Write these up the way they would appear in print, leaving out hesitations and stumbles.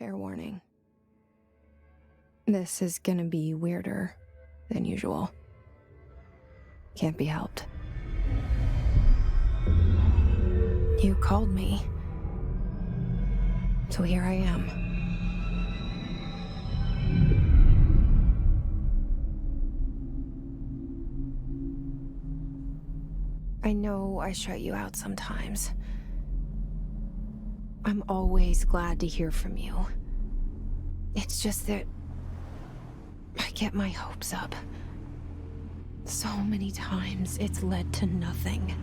Fair warning. This is gonna be weirder than usual. Can't be helped. You called me. So here I am. I know I shut you out sometimes. I'm always glad to hear from you. It's just that I get my hopes up. So many times it's led to nothing.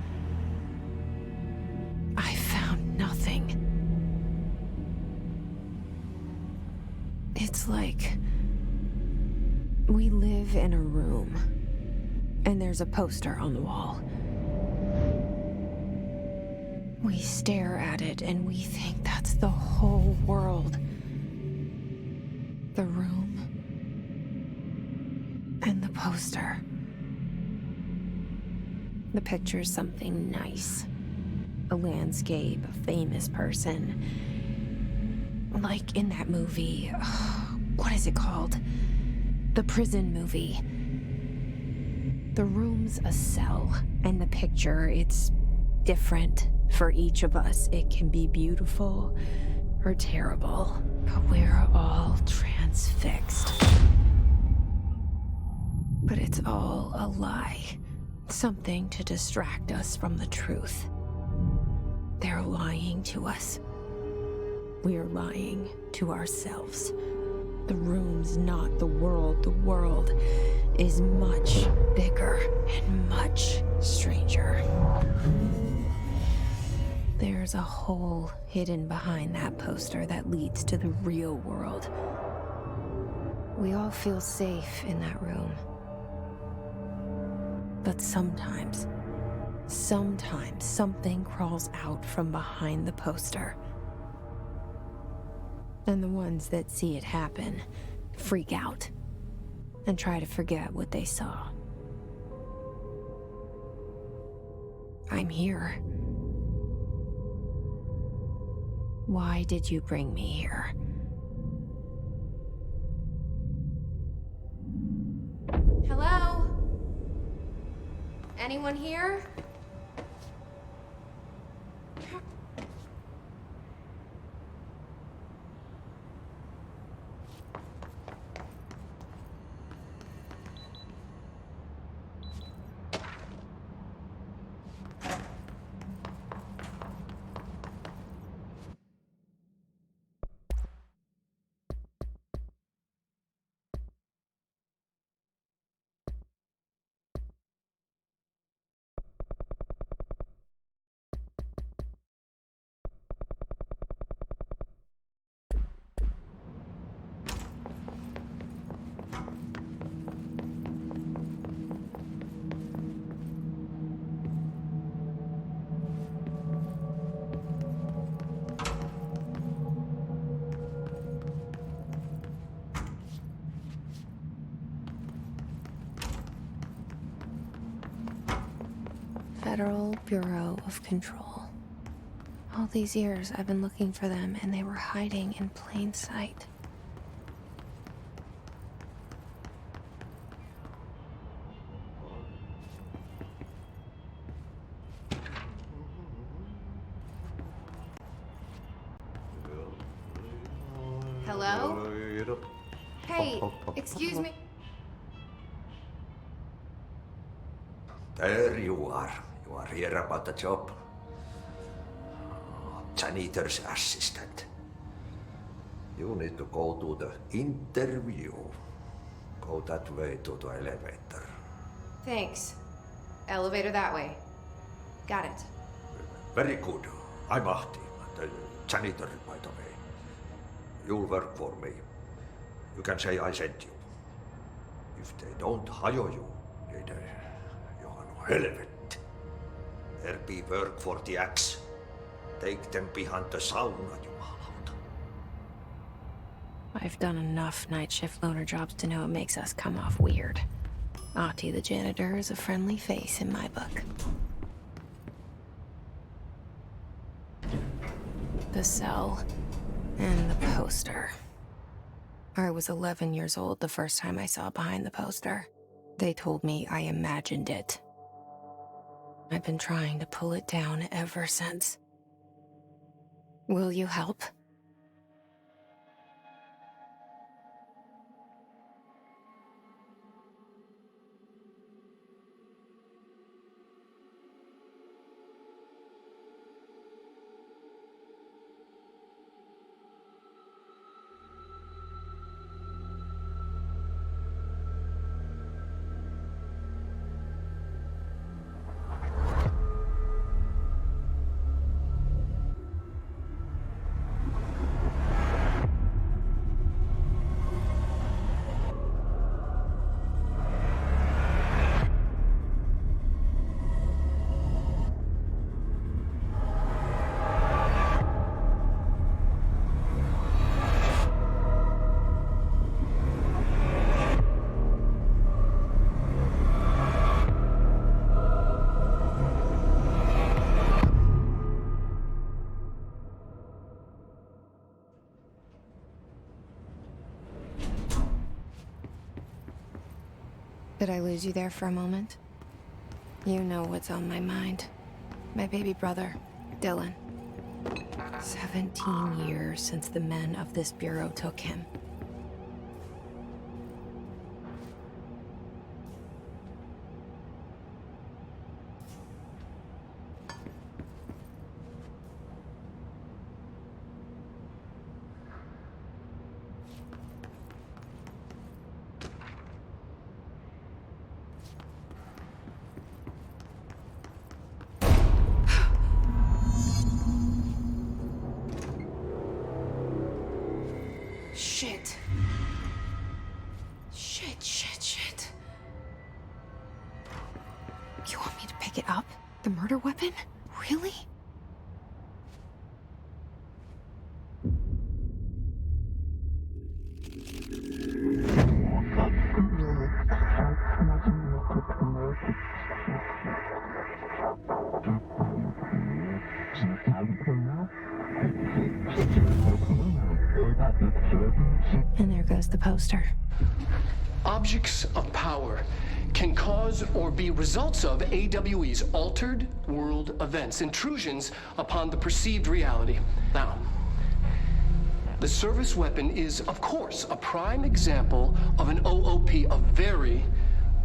I found nothing. It's like we live in a room and there's a poster on the wall. We stare at it and we think that's the whole world. The room and the poster. The picture's something nice. A landscape, a famous person. Like in that movie, what is it called? The prison movie. The room's a cell, and the picture, it's different for each of us. It can be beautiful or terrible, but we're all transfixed. But it's all a lie. Something to distract us from the truth. They're lying to us. We're lying to ourselves. The room's not the world. The world is much bigger and much stranger. There's a hole hidden behind that poster that leads to the real world. We all feel safe in that room. But sometimes something crawls out from behind the poster. And the ones that see it happen freak out and try to forget what they saw. I'm here. Why did you bring me here? Hello? Anyone here? Federal Bureau of Control. All these years I've been looking for them and they were hiding in plain sight. Hello? Hey, excuse me. There you are. You are here about the job. Janitor's assistant. You need to go to the interview. Go that way to the elevator. Thanks. Elevator that way. Got it. Very good. I'm Ahti, the janitor, by the way. You'll work for me. You can say I sent you. If they don't hire you, you're no helvet. There be work for the axe. Take them behind the sauna, jumalauta. I've done enough night shift loner jobs to know it makes us come off weird. Ahti the janitor is a friendly face in my book. The cell. And the poster. I was 11 years old the first time I saw behind the poster. They told me I imagined it. I've been trying to pull it down ever since. Will you help? Did I lose you there for a moment? You know what's on my mind. My baby brother, Dylan. 17 years since the men of this bureau took him. Shit. Shit. You want me to pick it up? The murder weapon? Really? And there goes the poster. Objects of power can cause or be results of AWE's altered world events, intrusions upon the perceived reality. Now, the service weapon is, of course, a prime example of an OOP, a very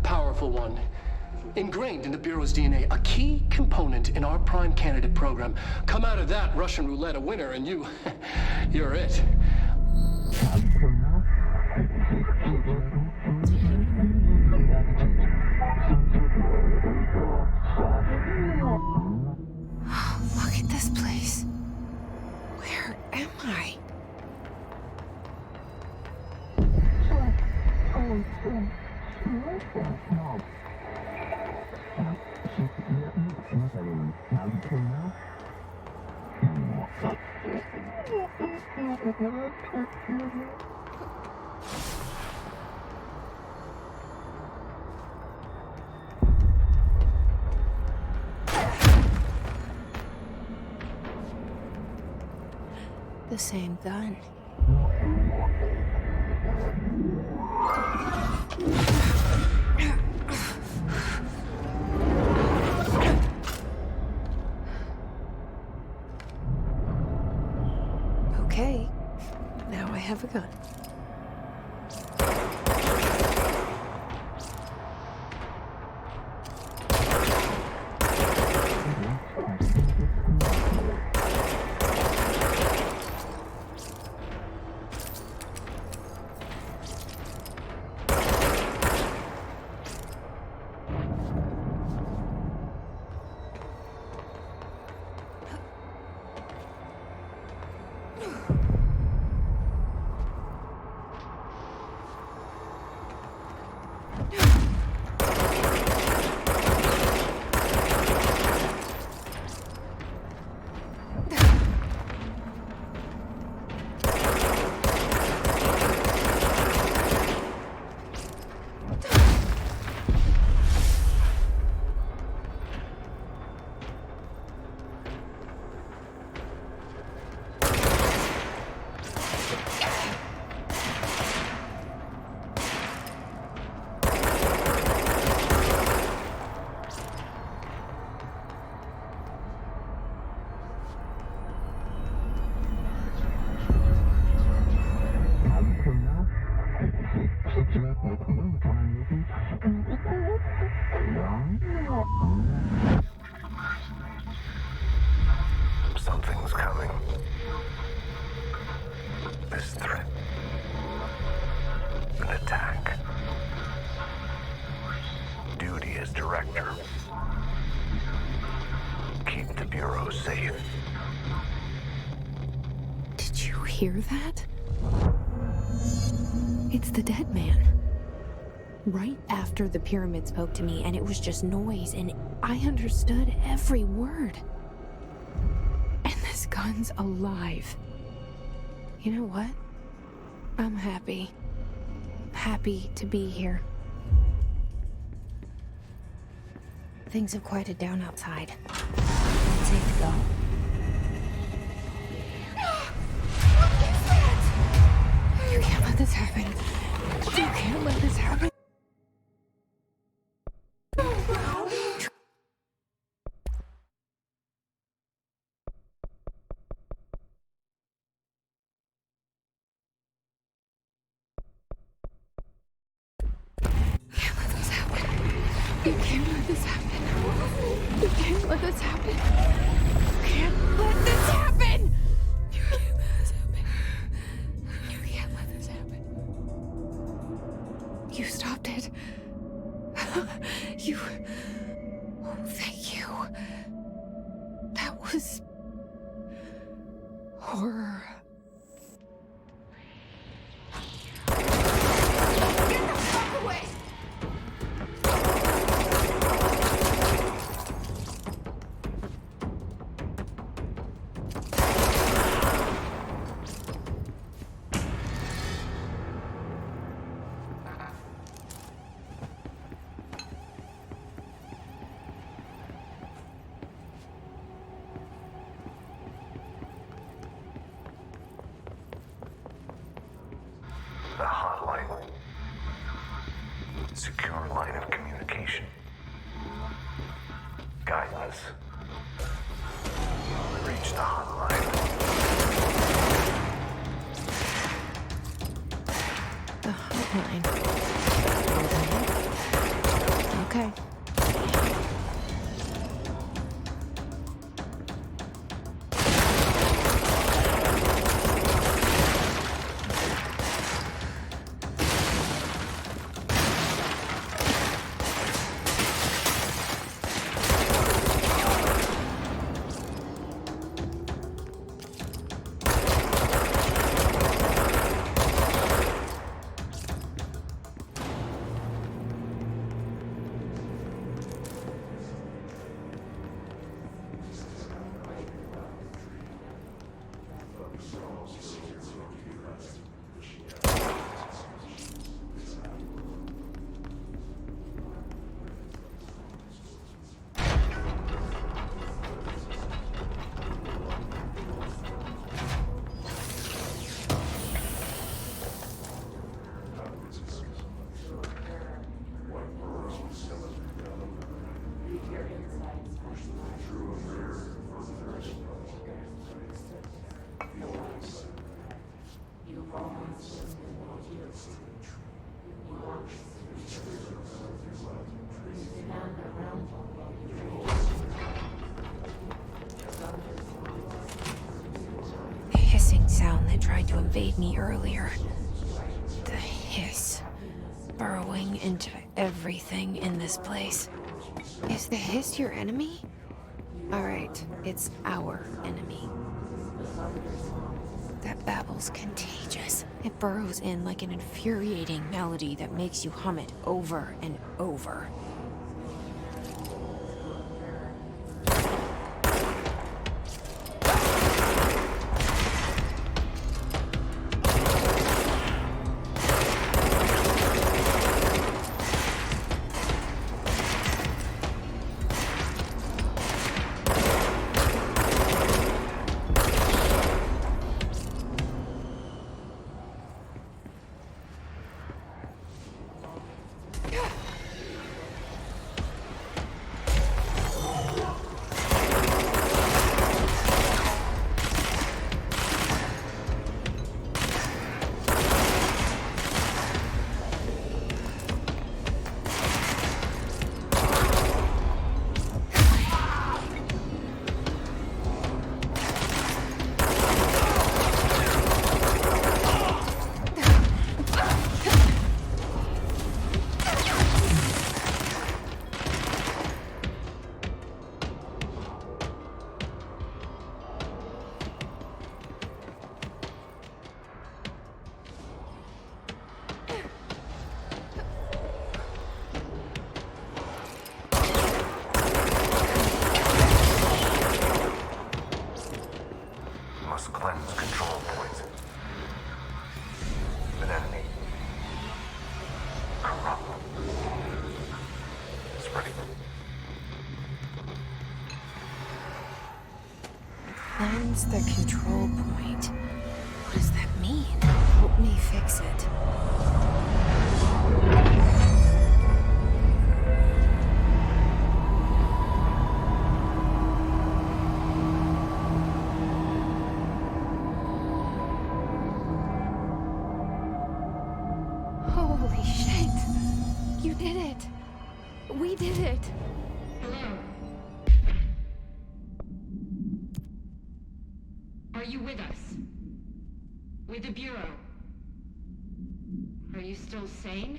powerful one. Ingrained in the Bureau's DNA, a key component in our prime candidate program. Come out of that Russian roulette a winner and you're it. Look at this place. Where am I? The same gun. Okay, now I have a gun. Something's coming. This threat. An attack. Duty as director. Keep the Bureau safe. Did you hear that? It's the dead man. Right after the pyramid spoke to me, and it was just noise, and I understood every word. And this gun's alive. You know what? I'm happy. Happy to be here. Things have quieted down outside. Safe to go. You can't let this happen. You can't let this happen. You can't let this happen. You can't let this happen. You can't let this happen. You can't let this happen. You can't let this happen. You stopped it. You... Oh, thank you. That was... horror. Get the fuck away! The hotline. Secure line of communication. Guidance. Reach the hotline. The hotline. Okay. Sound that tried to invade me earlier. The hiss, burrowing into everything in this place. Is the hiss your enemy? Alright, it's our enemy. That babble's contagious. It burrows in like an infuriating melody that makes you hum it over and over. Cleanse the control point. What does that mean? Help me fix it. Holy shit! You did it! We did it! Hello? Are you with us? With the Bureau? Are you still sane?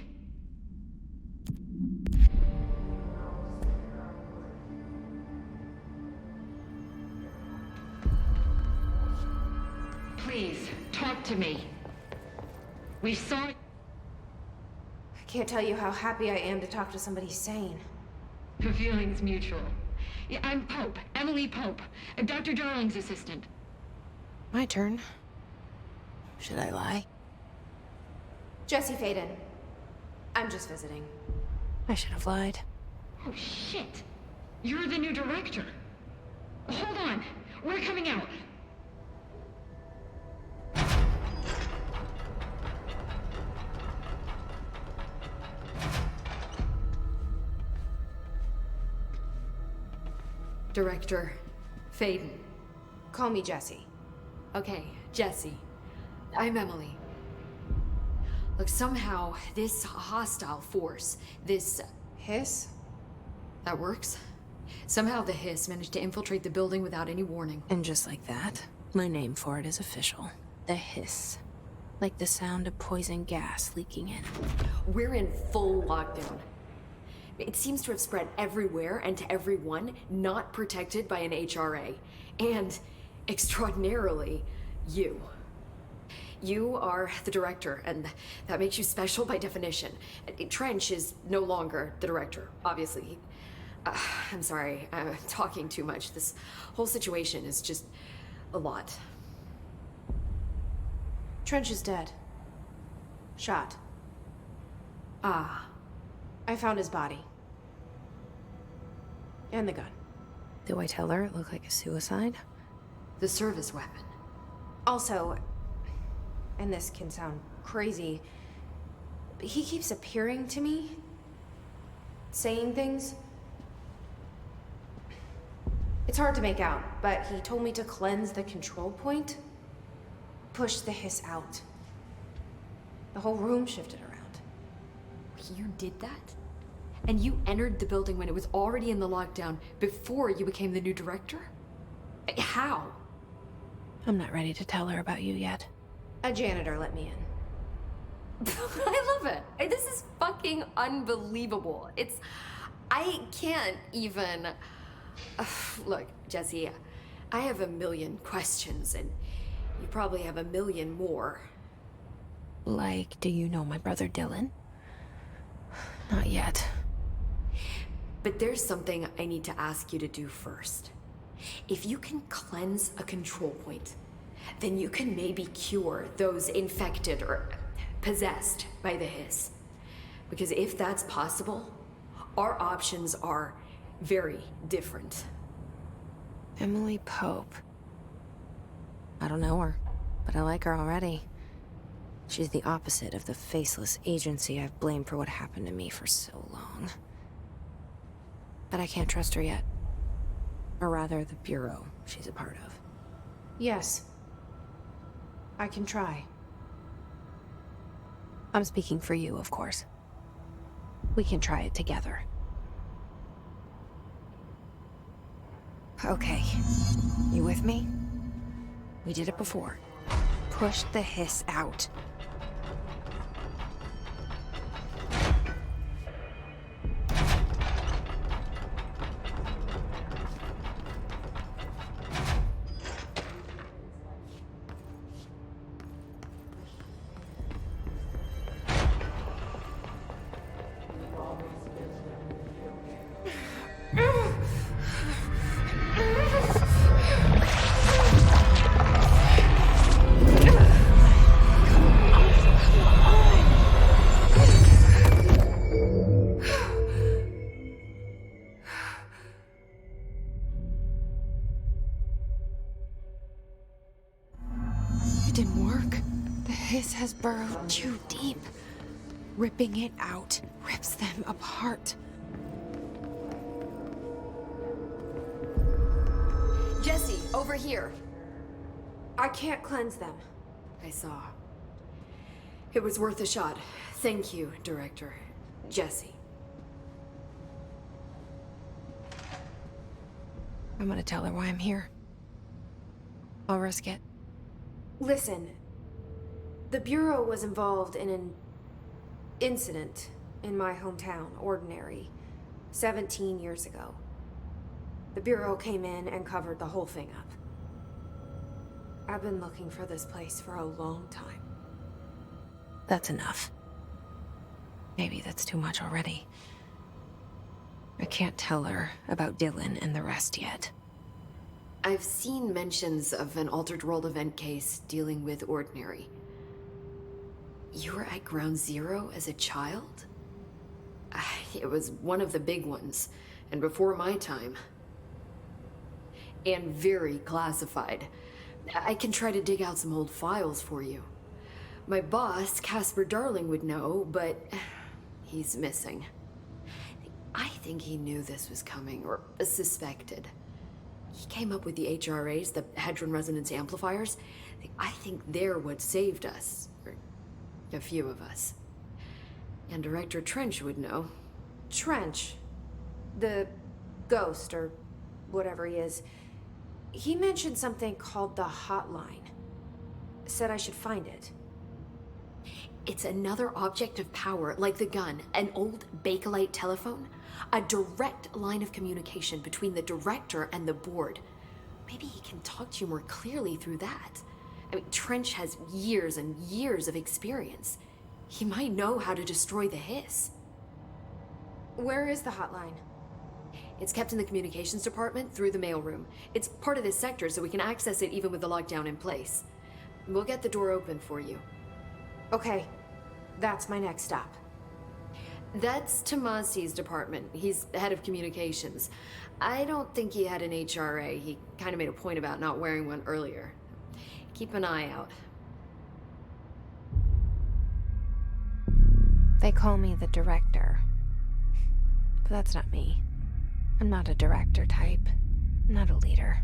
Please, talk to me. We saw... I can't tell you how happy I am to talk to somebody sane. The feeling's mutual. Yeah, I'm Pope, Emily Pope, Dr. Darling's assistant. My turn. Should I lie? Jesse Faden. I'm just visiting. I should have lied. Oh, shit. You're the new director. Hold on. We're coming out. Director Faden. Call me Jesse. Okay, Jesse. I'm Emily. Look, somehow this hostile force, this... Hiss? That works? Somehow the hiss managed to infiltrate the building without any warning. And just like that, my name for it is official. The hiss. Like the sound of poison gas leaking in. We're in full lockdown. It seems to have spread everywhere and to everyone not protected by an HRA. And, extraordinarily, you. You are the director, and that makes you special by definition. Trench is no longer the director, obviously. I'm sorry, I'm talking too much. This whole situation is just a lot. Trench is dead. Shot. Ah. I found his body. And the gun. Do I tell her it looked like a suicide? The service weapon. Also, and this can sound crazy, but he keeps appearing to me, saying things. It's hard to make out, but he told me to cleanse the control point, push the hiss out. The whole room shifted around. You did that? And you entered the building when it was already in the lockdown before you became the new director? How? I'm not ready to tell her about you yet. A janitor let me in. I love it. This is fucking unbelievable. I can't even... Look, Jesse, I have a million questions, and you probably have a million more. Like, do you know my brother Dylan? Not yet. But there's something I need to ask you to do first. If you can cleanse a control point, then you can maybe cure those infected or possessed by the hiss. Because if that's possible, our options are very different. Emily Pope. I don't know her, but I like her already. She's the opposite of the faceless agency I've blamed for what happened to me for so long. But I can't trust her yet. Or rather, the Bureau she's a part of. Yes. I can try. I'm speaking for you, of course. We can try it together. Okay. You with me? We did it before. Push the hiss out. has burrowed too deep. Ripping it out rips them apart. Jesse, over here. I can't cleanse them. I saw. It was worth a shot. Thank you, Director. Jesse. I'm gonna tell her why I'm here. I'll risk it. Listen, the Bureau was involved in an incident in my hometown, Ordinary, 17 years ago. The Bureau came in and covered the whole thing up. I've been looking for this place for a long time. That's enough. Maybe that's too much already. I can't tell her about Dylan and the rest yet. I've seen mentions of an Altered World event case dealing with Ordinary. You were at Ground Zero as a child? It was one of the big ones, and before my time. And very classified. I can try to dig out some old files for you. My boss, Casper Darling, would know, but he's missing. I think he knew this was coming, or suspected. He came up with the HRAs, the Hadron Resonance Amplifiers. I think they're what saved us, or a few of us. And Director Trench would know. Trench, the ghost, or whatever he is, he mentioned something called the hotline. Said I should find it. It's another object of power, like the gun, an old Bakelite telephone. A direct line of communication between the director and the board. Maybe he can talk to you more clearly through that. I mean, Trench has years and years of experience. He might know how to destroy the hiss. Where is the hotline? It's kept in the communications department through the mailroom. It's part of this sector, so we can access it even with the lockdown in place. We'll get the door open for you. Okay, that's my next stop. That's Tomasi's department. He's head of communications. I don't think he had an HRA. He kind of made a point about not wearing one earlier. Keep an eye out. They call me the director. But that's not me. I'm not a director type. I'm not a leader.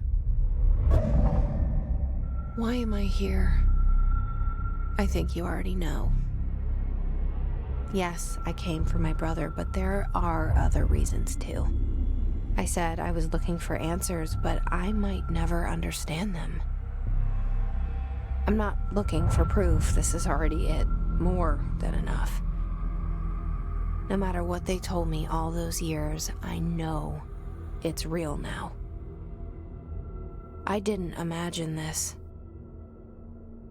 Why am I here? I think you already know. Yes, I came for my brother, but there are other reasons too. I said I was looking for answers, but I might never understand them. I'm not looking for proof. This is already it. More than enough. No matter what they told me all those years, I know it's real now. I didn't imagine this.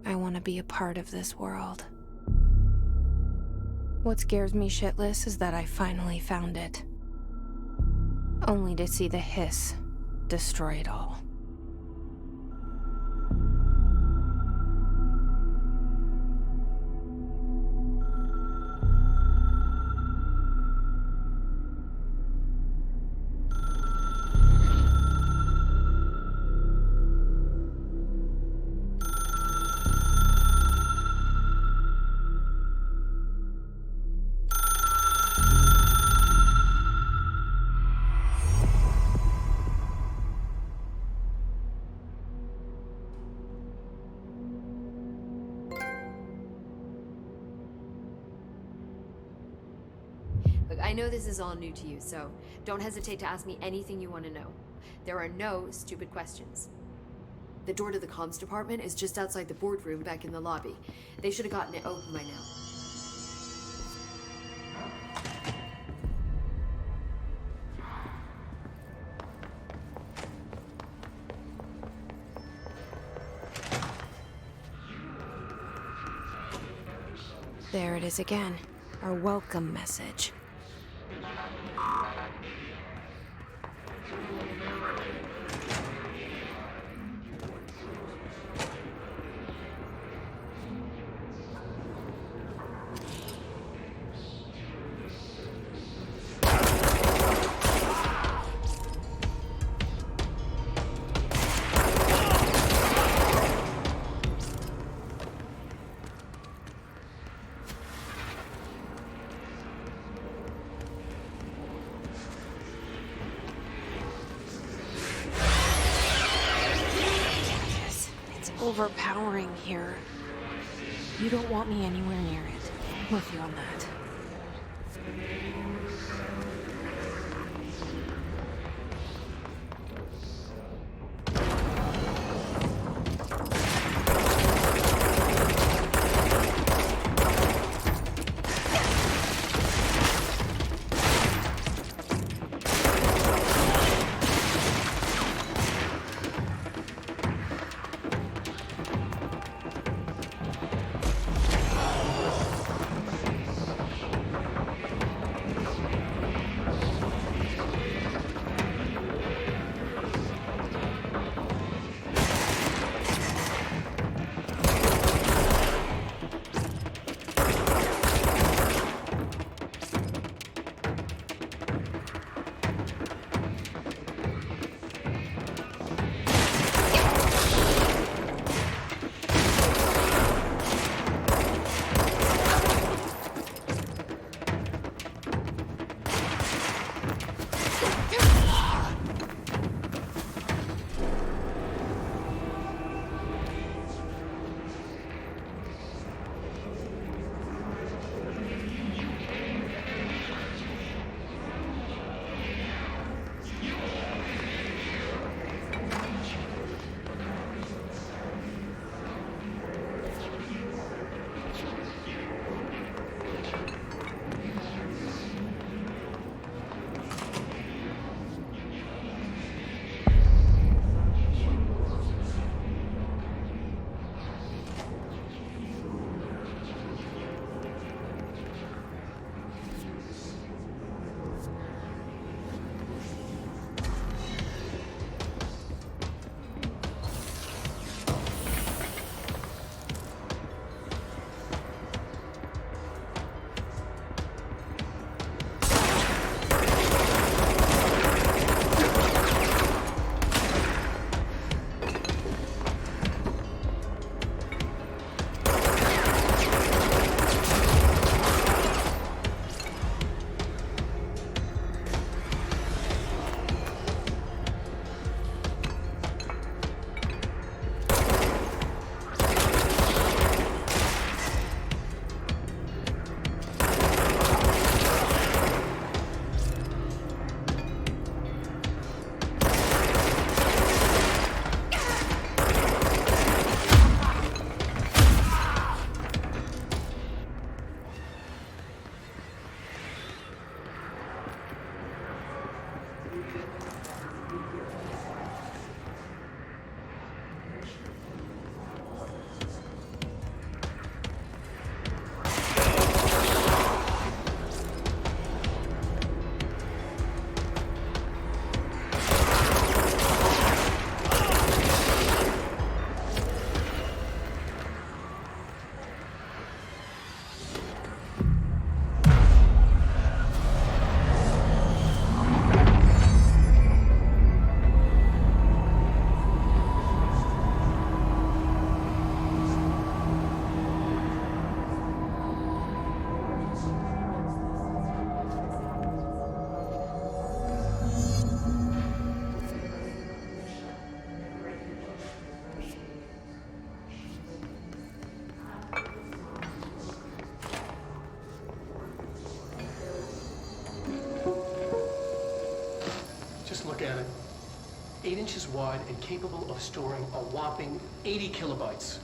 I want to be a part of this world. What scares me shitless is that I finally found it. Only to see the hiss destroy it all. Look, I know this is all new to you, so don't hesitate to ask me anything you want to know. There are no stupid questions. The door to the comms department is just outside the boardroom back in the lobby. They should have gotten it open by now. There it is again. Our welcome message. overpowering here. You don't want me anywhere near it. With you on that. Look at it. 8 inches wide and capable of storing a whopping 80 kilobytes.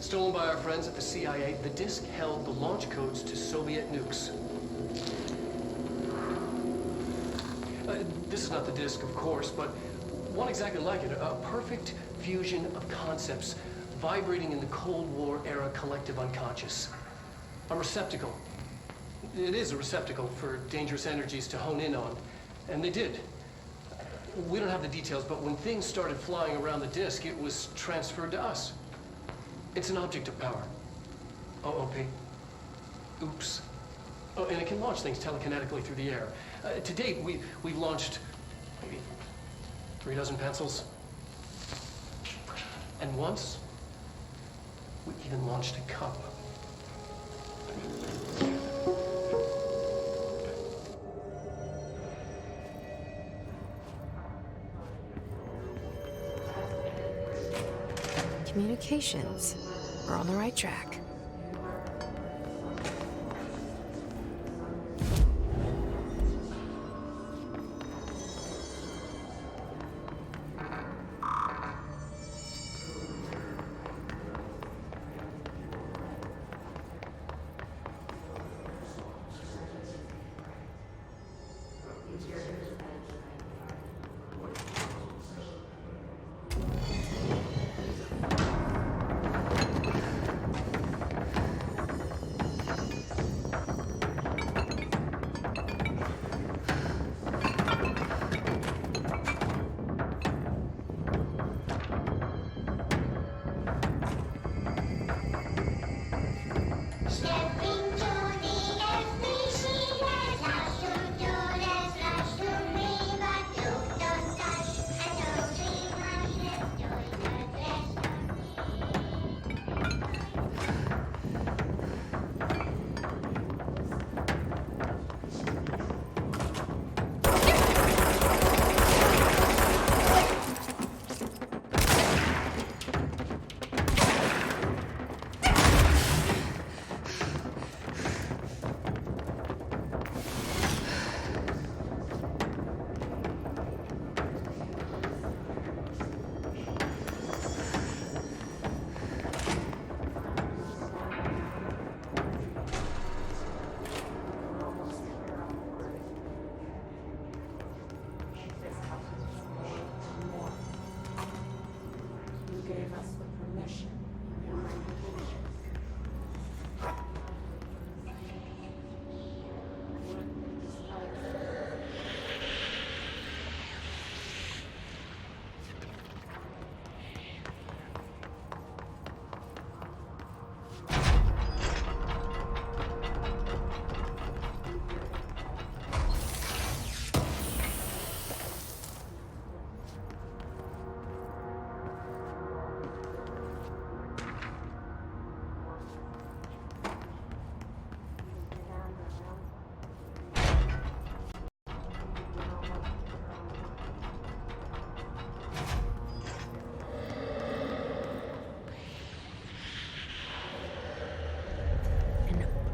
Stolen by our friends at the CIA, the disk held the launch codes to Soviet nukes. This is not the disk, of course, but one exactly like it. A perfect fusion of concepts vibrating in the Cold War era collective unconscious. A receptacle. It is a receptacle for dangerous energies to hone in on. And they did. We don't have the details, but when things started flying around the disk, it was transferred to us. It's an object of power. OOP. Oops. Oh, and it can launch things telekinetically through the air. To date, we've launched maybe 3 dozen pencils. And once, we even launched a cup. Communications. We're on the right track.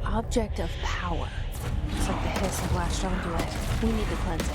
Object of power. It's like the hiss have latched onto it. We need to cleanse it.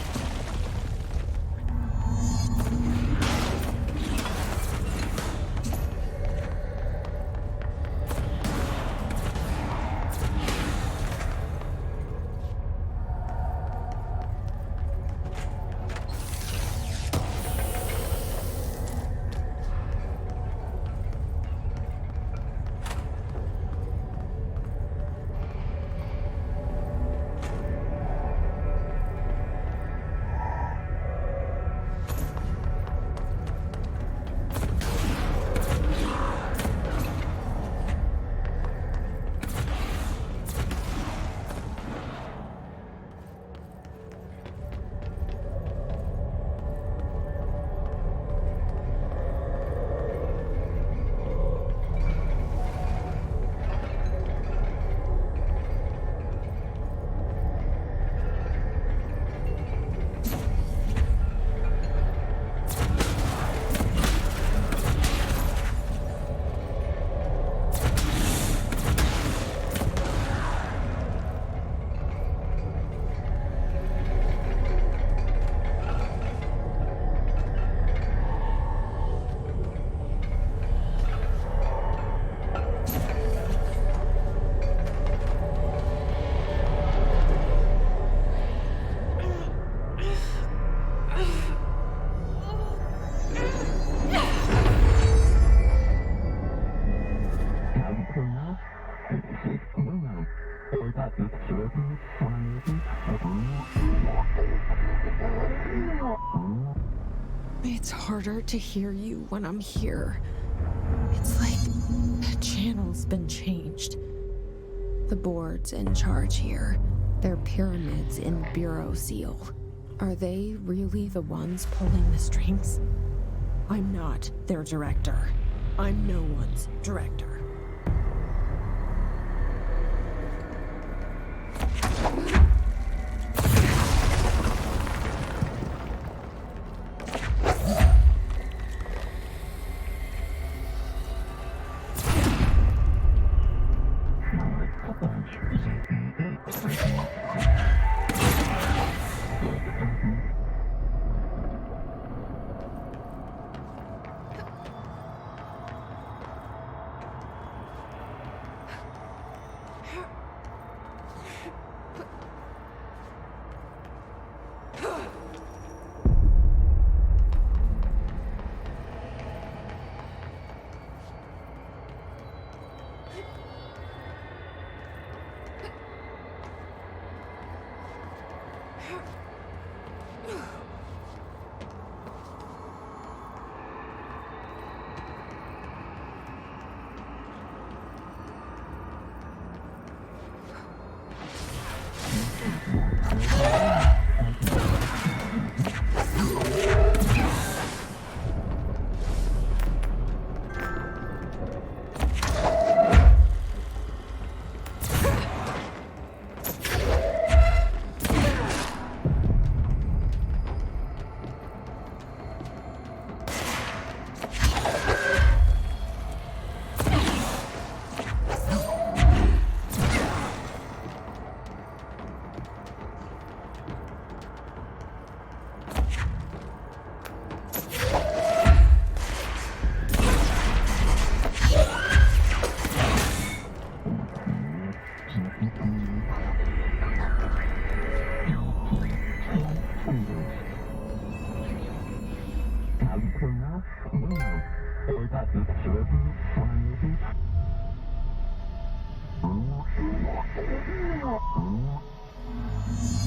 It's harder to hear you when I'm here. It's like the channel's been changed. The board's in charge here. They're pyramids in Bureau Seal. Are they really the ones pulling the strings? I'm not their director. I'm no one's director.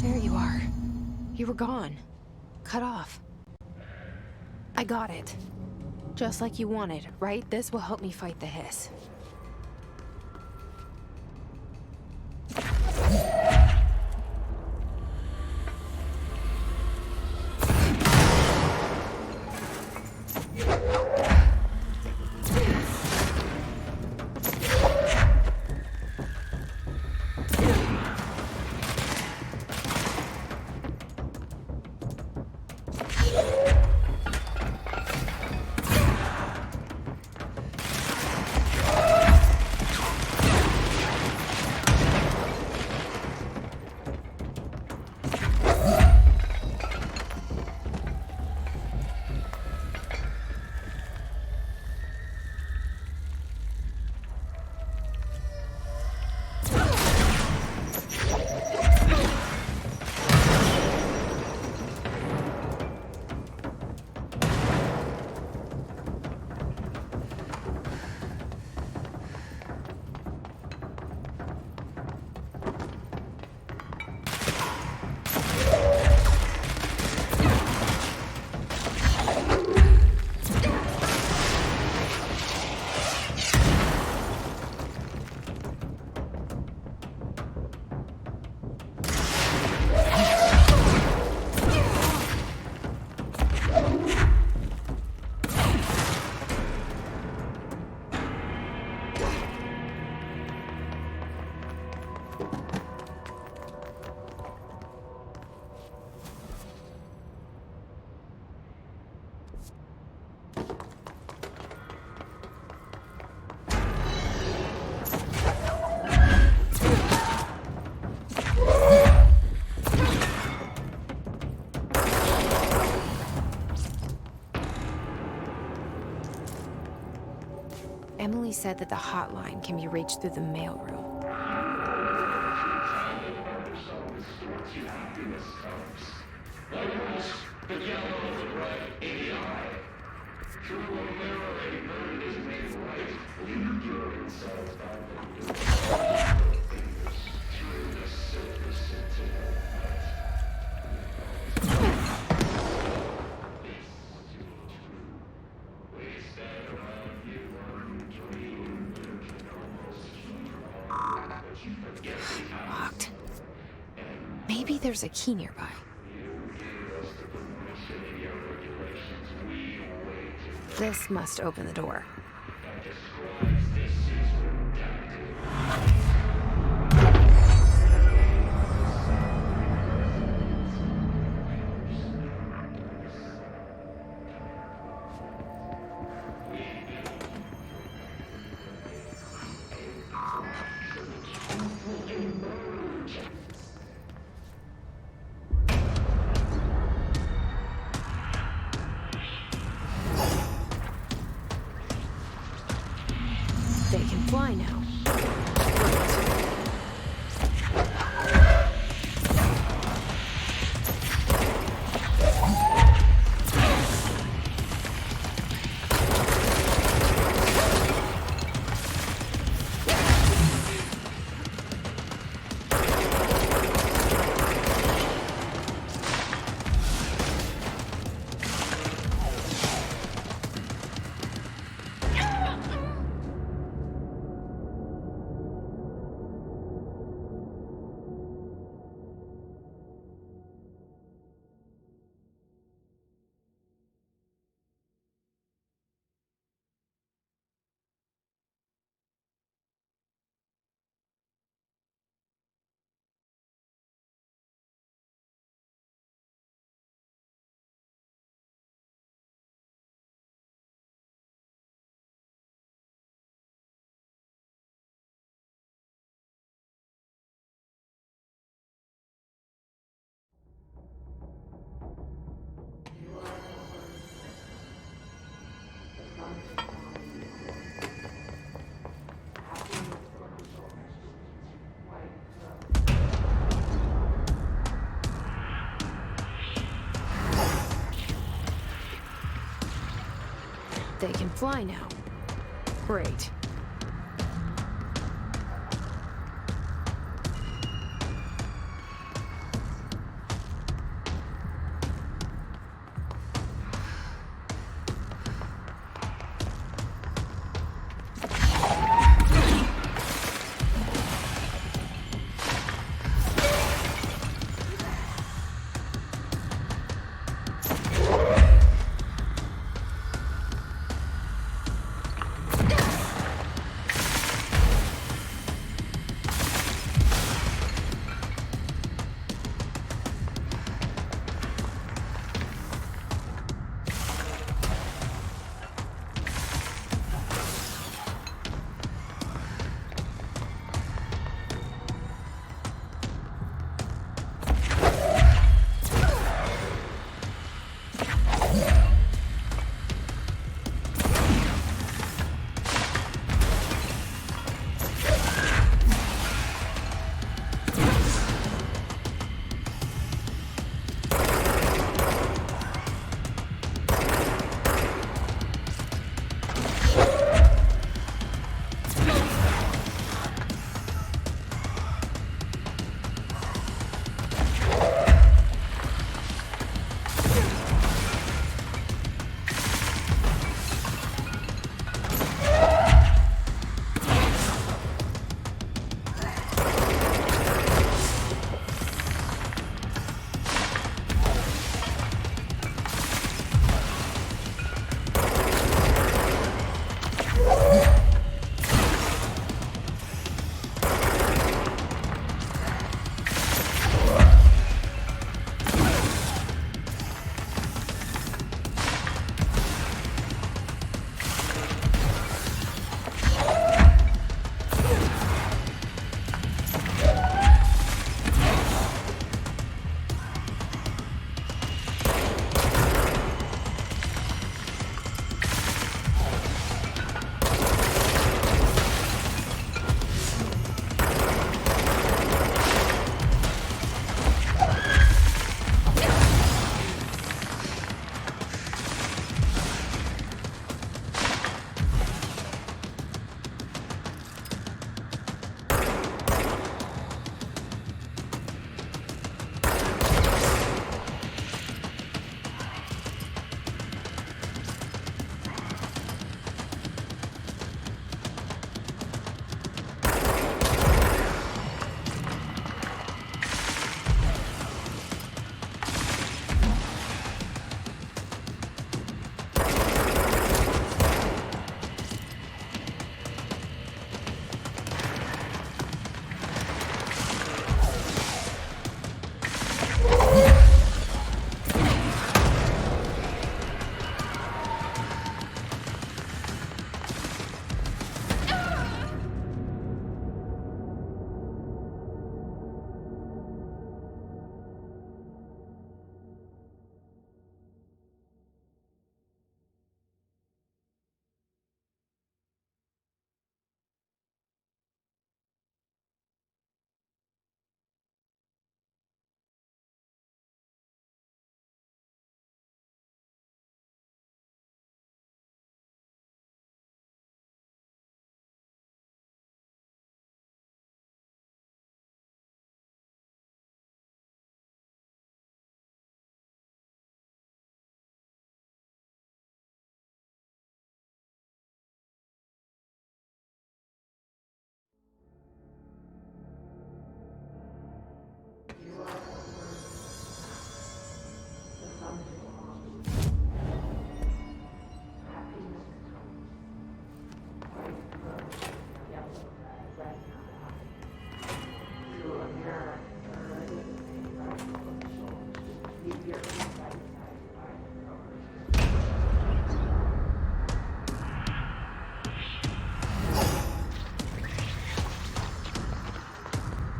There you are. You were gone. Cut off. I got it. Just like you wanted, right? This will help me fight the hiss. Emily said that the hotline can be reached through the mailroom. Locked. Maybe there's a key nearby. This must open the door. They can fly now. Great.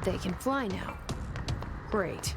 They can fly now. Great.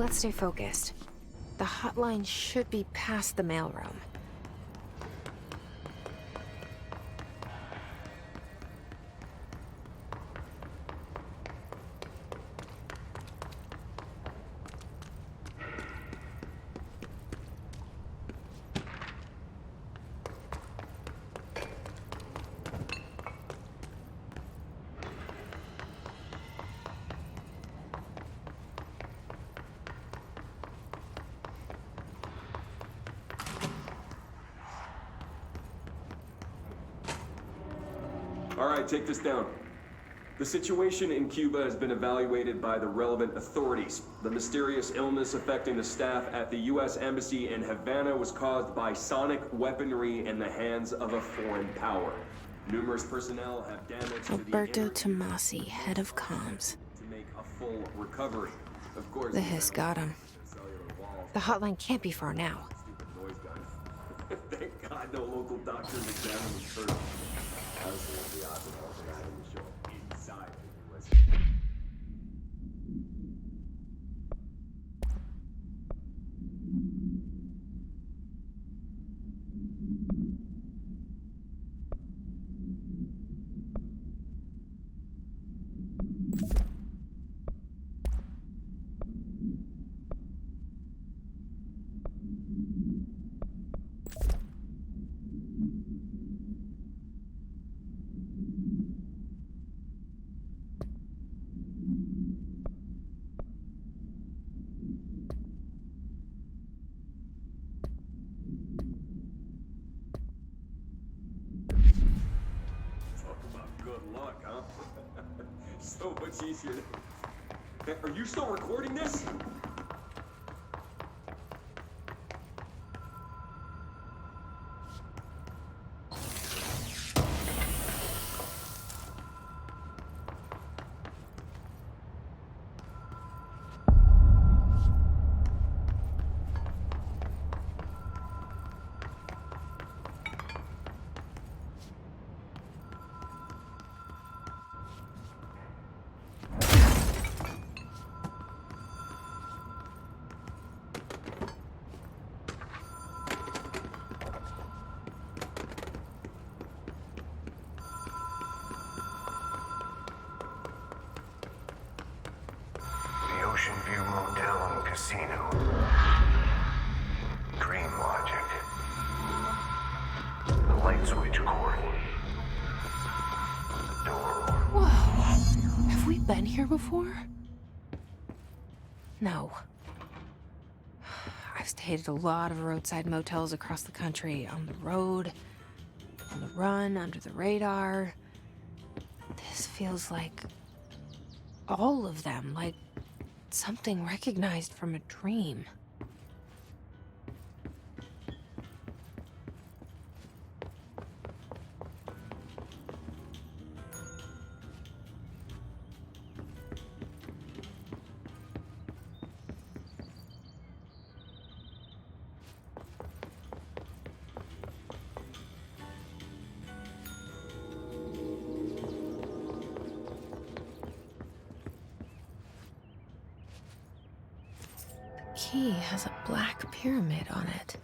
Let's stay focused. The hotline should be past the mailroom. All right, take this down. The situation in Cuba has been evaluated by the relevant authorities. The mysterious illness affecting the staff at the U.S. Embassy in Havana was caused by sonic weaponry in the hands of a foreign power. Numerous personnel have damaged Alberto Tomasi, head of comms. to make a full recovery. Of course, The hiss got him. The hotline can't be far now. stupid noise gun. Thank God no local doctors examined him first. I was thinking the odds of all that having to show up inside the U.S. Good luck, huh? So much easier. Are you still recording this? The Ocean View Motel and Casino. Dream Logic. The light switch cord. The door. Whoa. Have we been here before? No. I've stayed at a lot of roadside motels across the country, on the road, on the run, under the radar. This feels like all of them, like something recognized from a dream. The key has a black pyramid on it.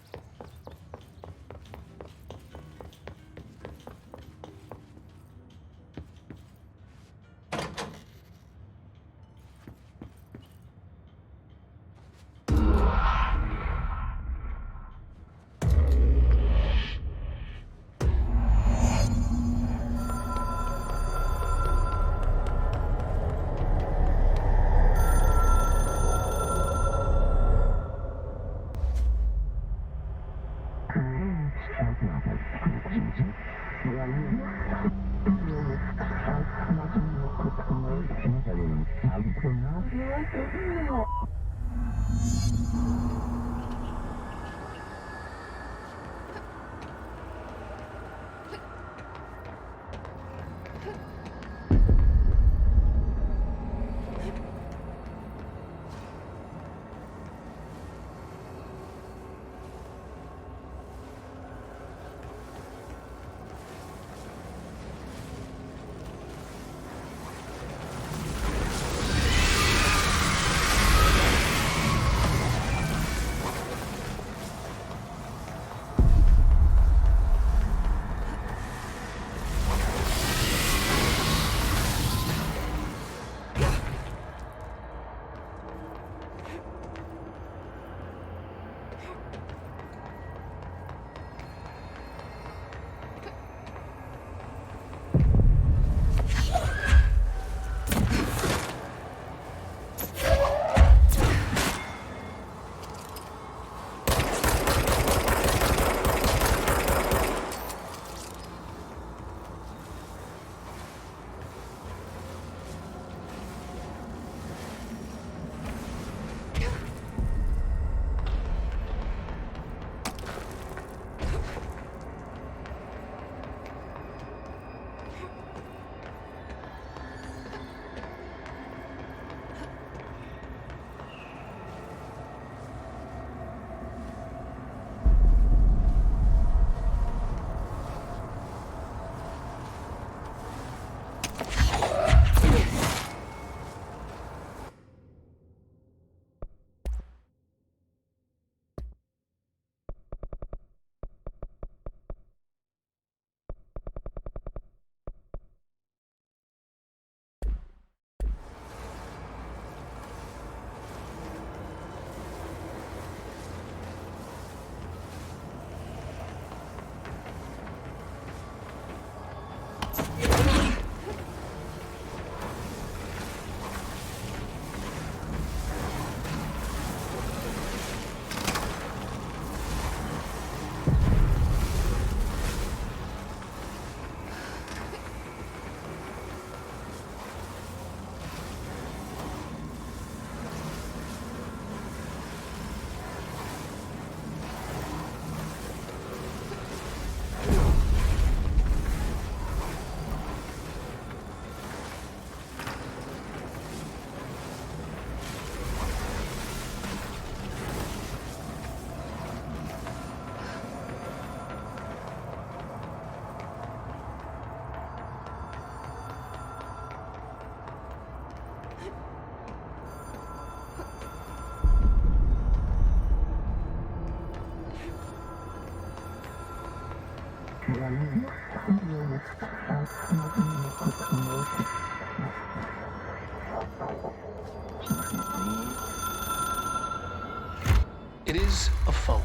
It is a phone.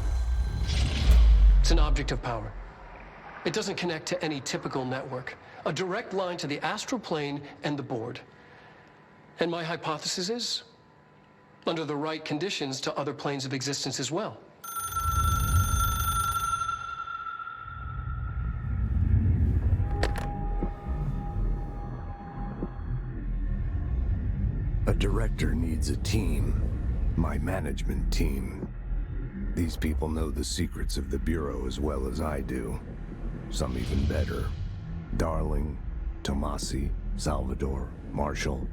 It's an object of power. It doesn't connect to any typical network. A direct line to the astral plane and the board. And my hypothesis is, under the right conditions, to other planes of existence as well. A director needs a team. My management team. These people know the secrets of the Bureau as well as I do. Some even better. Darling, Tomasi, Salvador, Marshall.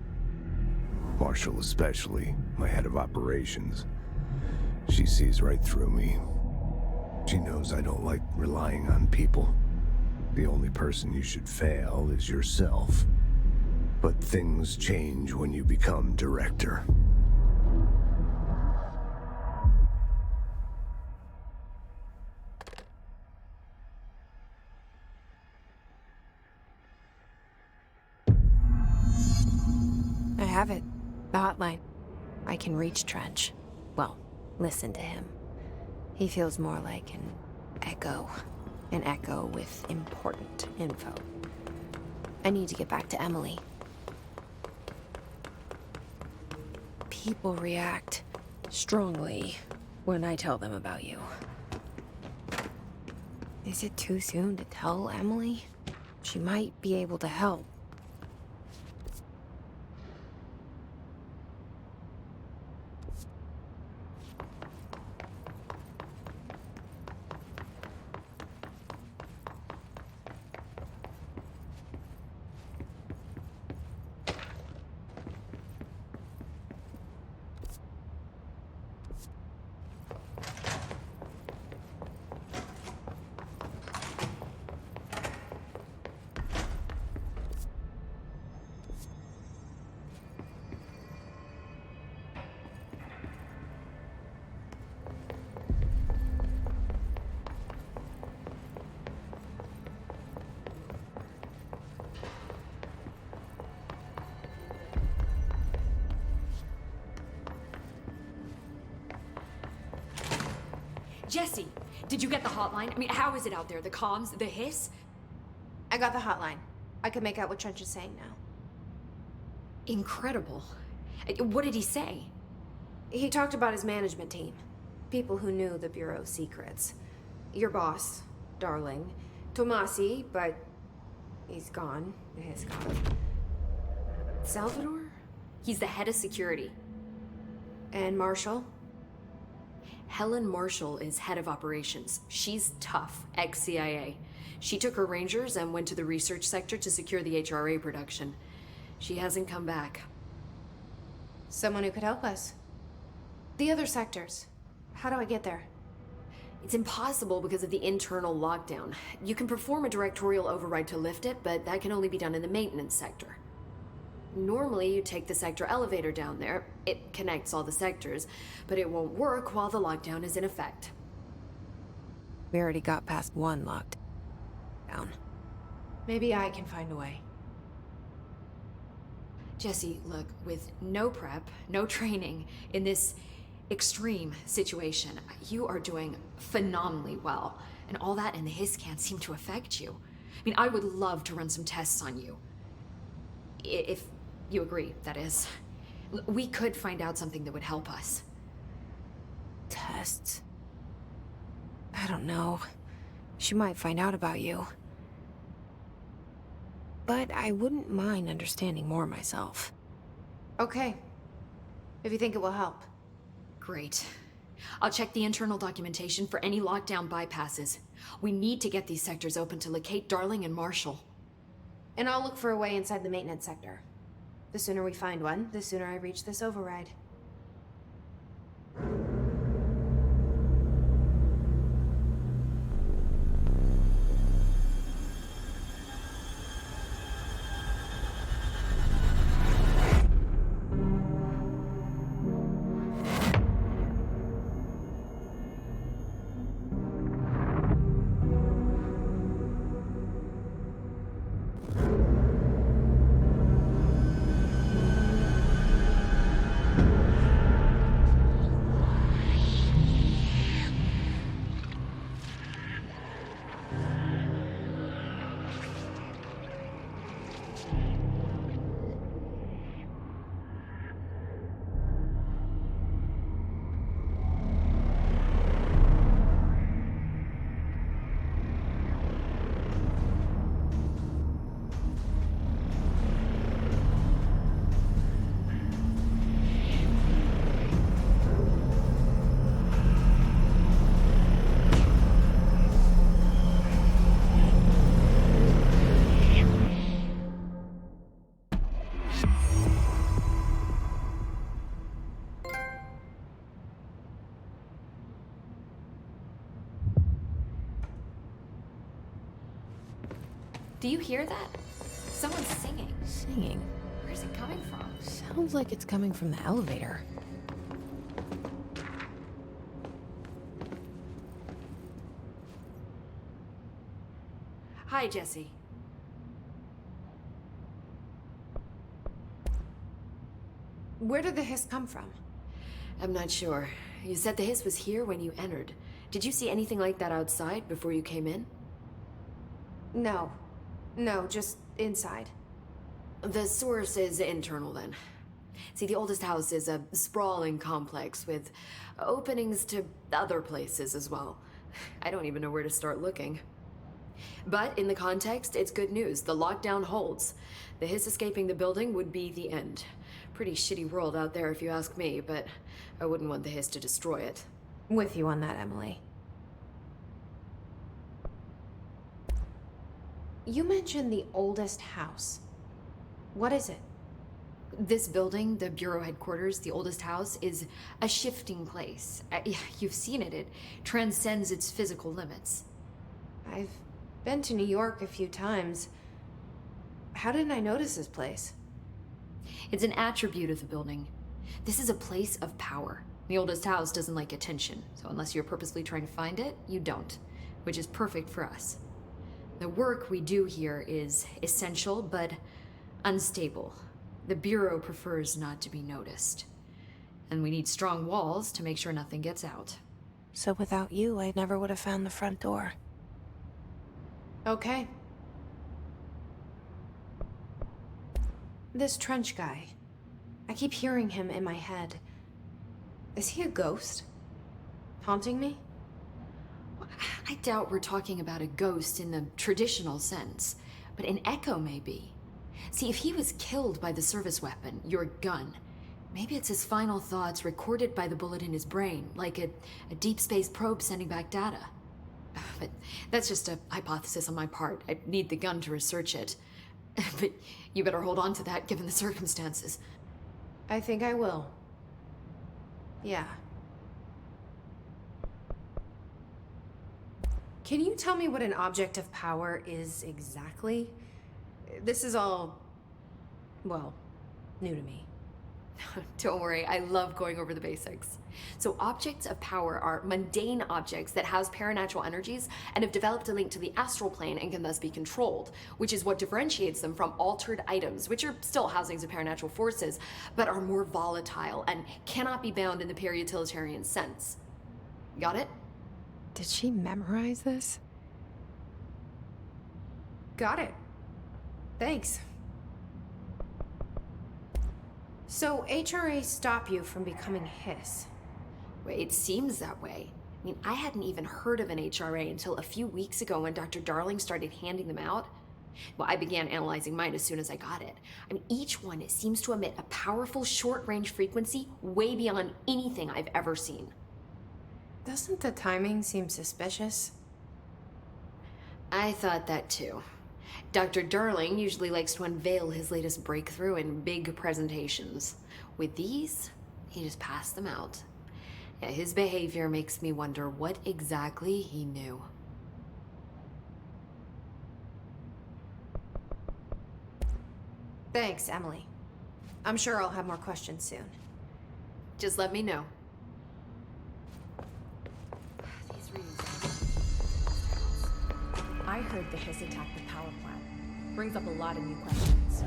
Marshall especially, my head of operations. She sees right through me. She knows I don't like relying on people. The only person you should fail is yourself. But things change when you become director. I have it. The hotline. I can reach Trench. Well, listen to him. He feels more like an echo. An echo with important info. I need to get back to Emily. People react strongly when I tell them about you. Is it too soon to tell Emily? She might be able to help. Jesse, did you get the hotline? I mean, how is it out there? The comms, the hiss? I got the hotline. I can make out what Trench is saying now. Incredible. What did he say? He talked about his management team. People who knew the Bureau's secrets. Your boss, Darling. Tomasi, but he's gone. He's gone. Salvador? He's the head of security. And Marshall? Helen Marshall is head of operations. She's tough, ex-CIA. She took her Rangers and went to the research sector to secure the HRA production. She hasn't come back. Someone who could help us. The other sectors. How do I get there? It's impossible because of the internal lockdown. You can perform a directorial override to lift it, but that can only be done in the maintenance sector. Normally, you take the sector elevator down there. It connects all the sectors, but it won't work while the lockdown is in effect. We already got past one lockdown. Maybe I can find a way. Jesse, look, with no prep, no training, in this extreme situation, you are doing phenomenally well. And all that and the hiss can't seem to affect you. I mean, I would love to run some tests on you. If you agree, that is. We could find out something that would help us. Tests? I don't know. She might find out about you. But I wouldn't mind understanding more myself. Okay. If you think it will help. Great. I'll check the internal documentation for any lockdown bypasses. We need to get these sectors open to locate Darling and Marshall. And I'll look for a way inside the maintenance sector. The sooner we find one, the sooner I reach this override. Do you hear that? Someone's singing. Singing? Where's it coming from? Sounds like it's coming from the elevator. Hi, Jesse. Where did the hiss come from? I'm not sure. You said the hiss was here when you entered. Did you see anything like that outside before you came in? No. No, just inside. The source is internal, then. See, the oldest house is a sprawling complex with openings to other places as well. I don't even know where to start looking. But in the context, it's good news. The lockdown holds. The hiss escaping the building would be the end. Pretty shitty world out there if you ask me, but I wouldn't want the hiss to destroy it. With you on that, Emily. You mentioned the oldest house. What is it? This building, the Bureau headquarters, the oldest house, is a shifting place. You've seen it. It transcends its physical limits. I've been to New York a few times. How didn't I notice this place? It's an attribute of the building. This is a place of power. The oldest house doesn't like attention, so unless you're purposely trying to find it, you don't, which is perfect for us. The work we do here is essential, but unstable. The Bureau prefers not to be noticed. And we need strong walls to make sure nothing gets out. So without you, I never would have found the front door. Okay. This trench guy. I keep hearing him in my head. Is he a ghost? Haunting me? I doubt we're talking about a ghost in the traditional sense, but an echo maybe. See, if he was killed by the service weapon, your gun, maybe it's his final thoughts recorded by the bullet in his brain, like a deep space probe sending back data. But that's just a hypothesis on my part. I need the gun to research it. But you better hold on to that given the circumstances. I think I will. Yeah. Can you tell me what an object of power is exactly? This is all, well, new to me. Don't worry, I love going over the basics. So objects of power are mundane objects that house paranatural energies and have developed a link to the astral plane and can thus be controlled, which is what differentiates them from altered items, which are still housings of paranatural forces, but are more volatile and cannot be bound in the pure utilitarian sense. Got it? Did she memorize this? Got it. Thanks. So HRA stop you from becoming Hiss? Well, it seems that way. I mean, I hadn't even heard of an HRA until a few weeks ago when Dr. Darling started handing them out. Well, I began analyzing mine as soon as I got it. I mean, each one seems to emit a powerful short-range frequency way beyond anything I've ever seen. Doesn't the timing seem suspicious? I thought that too. Dr. Darling usually likes to unveil his latest breakthrough in big presentations. With these, he just passed them out. Yeah, his behavior makes me wonder what exactly he knew. Thanks, Emily. I'm sure I'll have more questions soon. Just let me know. I heard the Hiss attacked the power plant. Brings up a lot of new questions.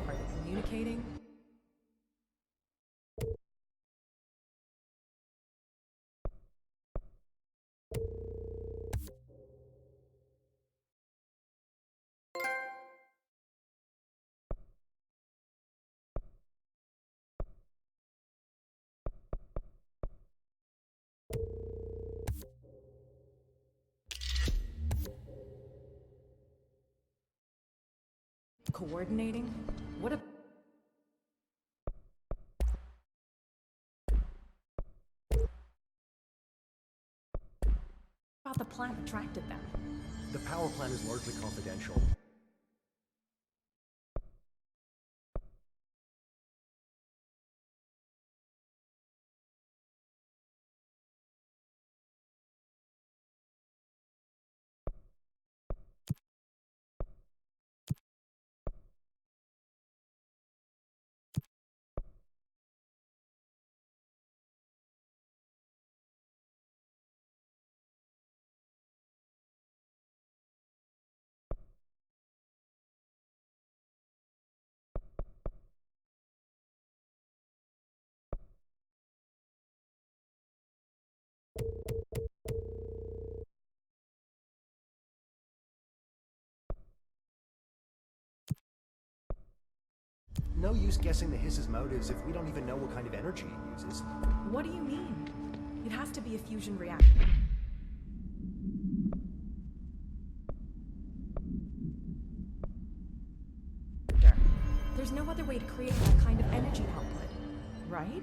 Are they communicating? Coordinating? What a... about the plant attracted them? The power plant is largely confidential. No use guessing the Hiss's motives if we don't even know what kind of energy it uses. What do you mean? It has to be a fusion reactor. There's no other way to create that kind of energy output, right?